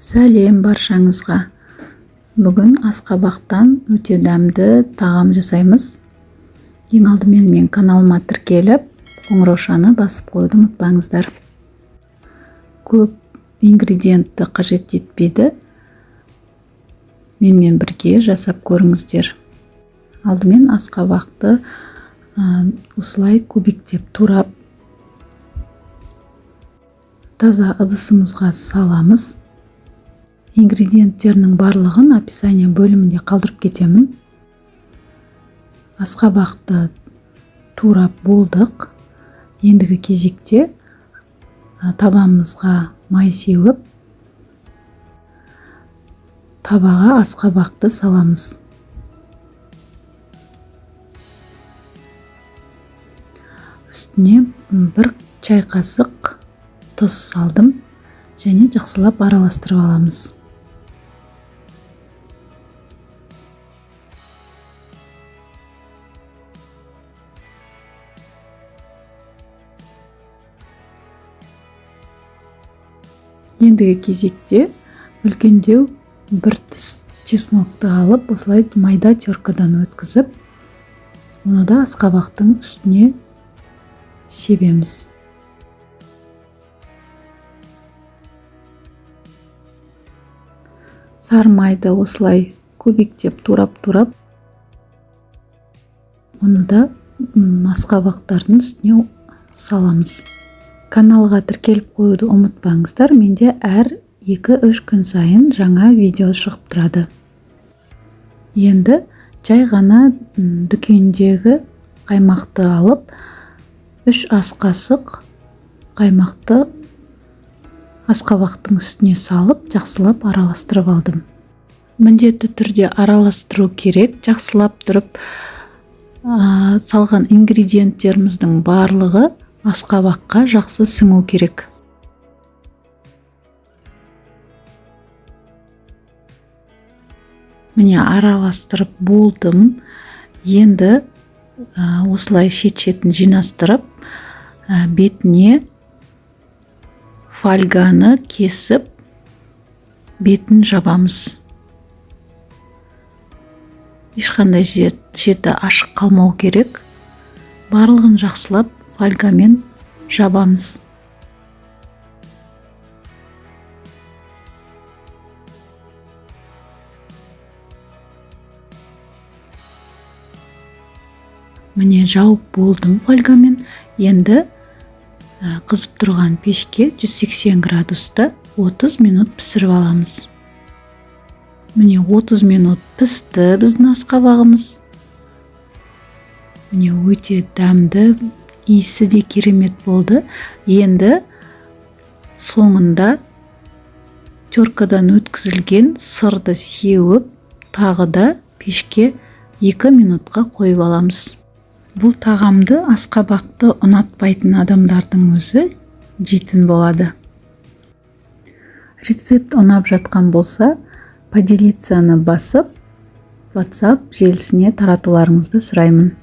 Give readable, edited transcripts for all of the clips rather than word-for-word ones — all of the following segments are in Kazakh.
Сәлем баршаңызға. Бүгін асқабақтан өте дәмді тағам жасаймыз. Ең алдымен мен каналыма тіркеліп, қоңыраушаны басып қойды ұмытпаңыздар. Көп ингредиентті қажет етпейді. Менімен бірге жасап көріңіздер. Алдымен асқабақты осылай кубиктеп турап, таза ыдысымызға саламыз. Ингредиенттерінің барлығын описание бөлімінде қалдырып кетемін. Асқабақты турап болдық. Ендігі кезекте табамызға май сеуіп, табаға асқабақты саламыз. Үстіне 1 чай қасық тұз салдым және жақсылап араластырып аламыз. Ендігі кезекте үлкендеу 1 тіс чеснокты алып, осылай майда теркадан өткізіп, оны да асқабақтың үстіне себеміз. Сары майды осылай кубиктеп турап, оны да асқабақтардың үстіне саламыз. Каналға тіркеліп қоюды ұмытпаңыздар. Менде әр 2-3 күн сайын жаңа видео шығып тұрады. Енді жай ғана дүкендегі қаймақты алып, 3 ас қасық қаймақты асқабақтың үстіне салып, жақсылап араластырып алдым. Міндетті түрде араластыру керек. Жақсылап тұрып, салған ингредиенттеріміздің барлығы асқабаққа жақсы сіңу керек. Міне араластырып болдым. Енді осылай шет-шетін жинастырып, бетіне фольганы кесіп, бетін жабамыз. Ешқандай шеті ашық қалмау керек. Барлығын жақсылап фольгамен жабамыз. Міне жауып болдым фольгамен. Енді қызып тұрған пешке 180 градуста 30 минут пісіріп аламыз. Міне 30 минут пісті біздің асқабағымыз. Міне өте дәмді, иісі де керемет болды. Енді соңында теркадан өткізілген сырды сеуіп, тағы да пешке 2 минутқа қойып аламыз. Бұл тағамды асқабақты ұнатпайтын адамдардың өзі жейтін болады. Рецепт ұнап жатқан болса, поделицаны басып, WhatsApp желісіне таратуларыңызды сұраймын.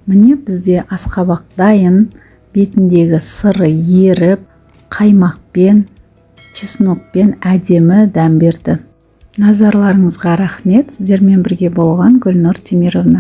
Міне бізде асқабақ дайын, бетіндегі сыры еріп, қаймақпен, чеснокпен әдемі дәм берді. Назарларыңызға рахмет. Сіздермен бірге болған Гүлнұр Темировна.